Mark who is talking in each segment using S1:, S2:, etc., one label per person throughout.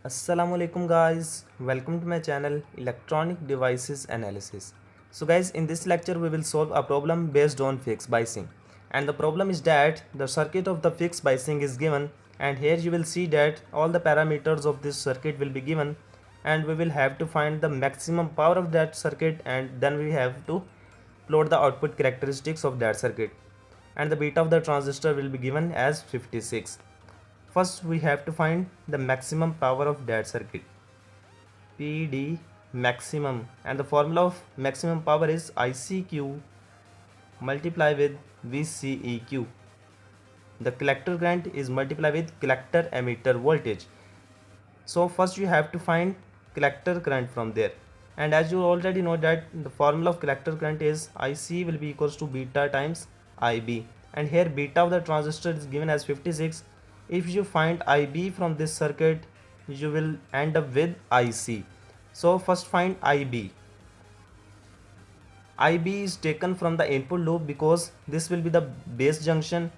S1: Assalamualaikum guys, welcome to my channel Electronic Devices Analysis. So guys, in this lecture we will solve a problem based on fixed biasing, and the problem is that the circuit of the fixed biasing is given, and here you will see that all the parameters of this circuit will be given, and we will have to find the maximum power of that circuit, and then we have to plot the output characteristics of that circuit, and the beta of the transistor will be given as 56. First we have to find the maximum power of that circuit, PD maximum, and the formula of maximum power is ICQ multiply with VCEQ. The collector current is multiplied with collector emitter voltage. So first you have to find collector current from there, and as you already know that the formula of collector current is IC will be equals to beta times IB, and here beta of the transistor is given as 56. If you find IB from this circuit, you will end up with IC. So first find IB. IB is taken from the input loop because this will be the base junction,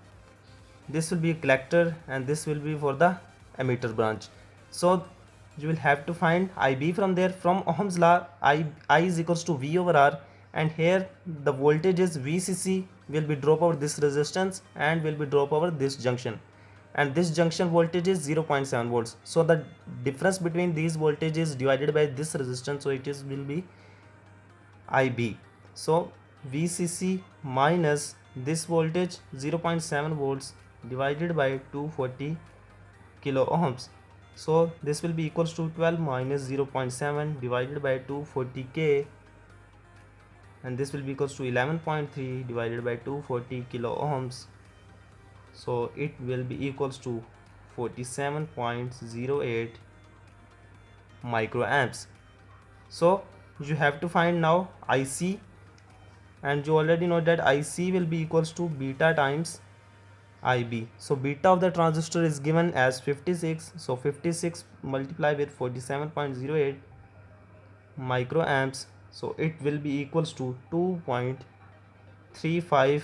S1: this will be a collector, and this will be for the emitter branch. So you will have to find IB from there. From Ohm's law, I is equals to V over R, and here the voltage is VCC will be drop over this resistance and will be drop over this junction, and this junction voltage is 0.7 volts. So the difference between these voltages divided by this resistance, so it is will be IB. So VCC minus this voltage 0.7 volts divided by 240 kilo ohms. So this will be equals to 12 minus 0.7 divided by 240k, and this will be equals to 11.3 divided by 240 kilo ohms. So it will be equals to 47.08 microamps. So you have to find now IC, and you already know that IC will be equals to beta times IB. So beta of the transistor is given as 56. So 56 multiplied with 47.08 microamps. So it will be equals to 2.35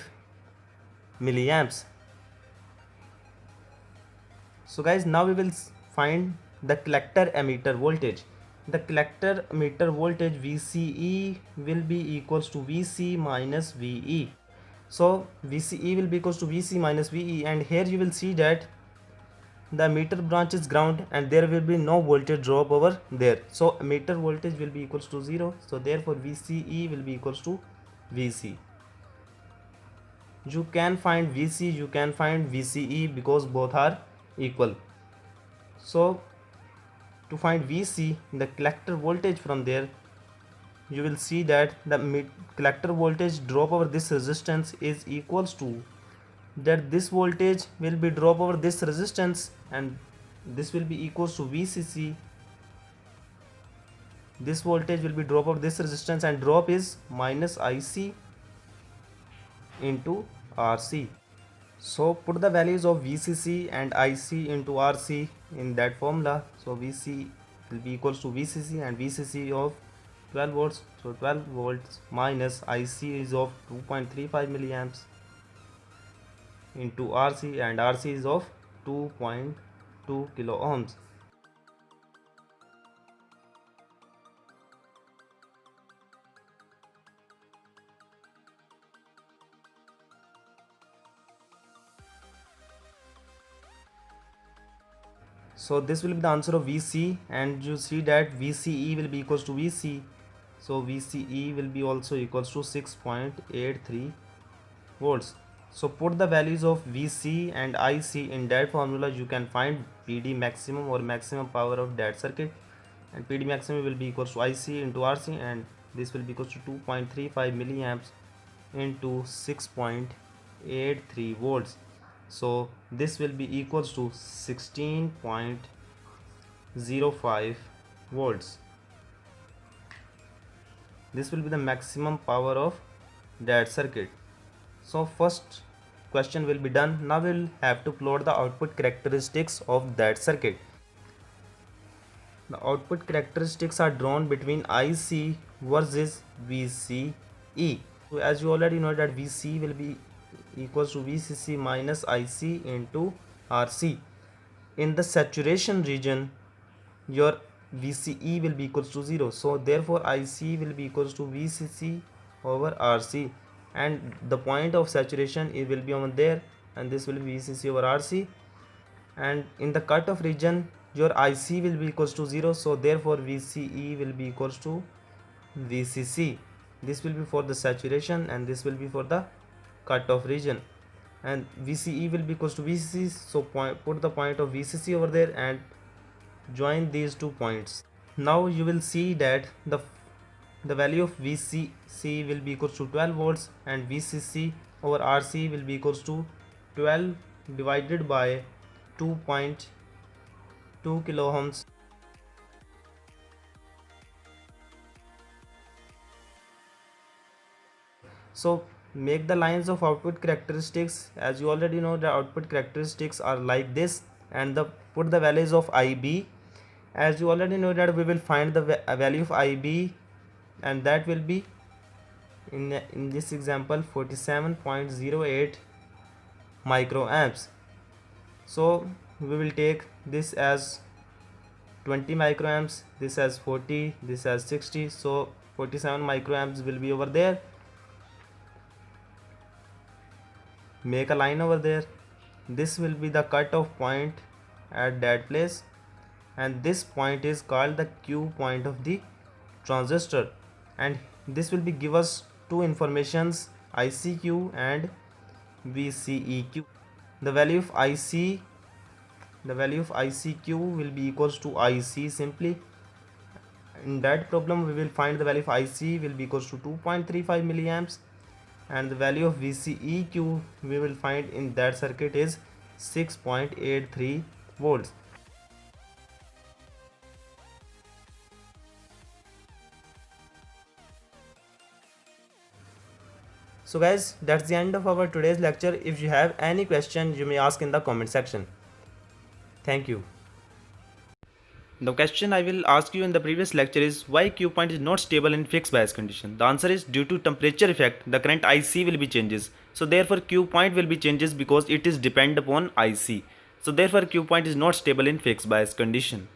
S1: milliamps. So guys, now we will find the collector emitter voltage. The collector emitter voltage VCE will be equals to VC minus VE. So VCE will be equals to VC minus VE, and here you will see that the emitter branch is ground and there will be no voltage drop over there. So emitter voltage will be equals to 0. So therefore VCE will be equals to VC. You can find VC, you can find VCE because both are equal. So to find VC, the collector voltage from there, you will see that the collector voltage drop over this resistance is equals to that this voltage will be drop over this resistance, and this will be equals to VCC. This voltage will be drop over this resistance, and drop is minus IC into RC. So put the values of VCC and IC into RC in that formula. So VC will be equals to VCC, and VCC of 12 volts. So 12 volts minus IC is of 2.35 milliamps into RC, and RC is of 2.2 kilo ohms. So this will be the answer of VC, and you see that VCE will be equals to VC. So VCE will be also equals to 6.83 volts. So put the values of VC and IC in that formula. You can find PD maximum or maximum power of that circuit, and PD maximum will be equals to IC into RC, and this will be equals to 2.35 milliamps into 6.83 volts. So this will be equals to 16.05 volts. This will be the maximum power of that circuit. So first question will be done. Now we will have to plot the output characteristics of that circuit. The output characteristics are drawn between IC versus VCE. So as you already know that VC will be equals to VCC minus IC into RC. In the saturation region, your VCE will be equals to 0. So therefore IC will be equals to VCC over RC, and the point of saturation it will be over there, and this will be VCC over RC. And in the cutoff region your IC will be equals to 0, so therefore VCE will be equals to VCC. This will be for the saturation and this will be for the cutoff region, and VCE will be equals to VCC, so put the point of VCC over there and join these 2 points. Now you will see that the value of VCC will be equals to 12 volts and VCC over RC will be equals to 12 divided by 2.2 kilo ohms. So make the lines of output characteristics. As you already know, the output characteristics are like this, and put the values of IB. As you already know that we will find the value of IB, and that will be in this example 47.08 microamps. So we will take this as 20 microamps, this as 40, this as 60, so 47 microamps will be over there. Make a line over there. This will be the cutoff point at that place, and this point is called the Q point of the transistor, and this will be give us two informations, ICQ and VCEQ. The value of ICQ will be equals to IC simply. In that problem we will find the value of IC will be equals to 2.35 milliamps, and the value of VCEQ we will find in that circuit is 6.83 volts. So guys, that's the end of our today's lecture. If you have any question, you may ask in the comment section. Thank you. The question I will ask you in the previous lecture is why Q point is not stable in fixed bias condition. The answer is due to temperature effect, the current IC will be changes. So therefore Q point will be changes because it is depend upon IC. So therefore Q point is not stable in fixed bias condition.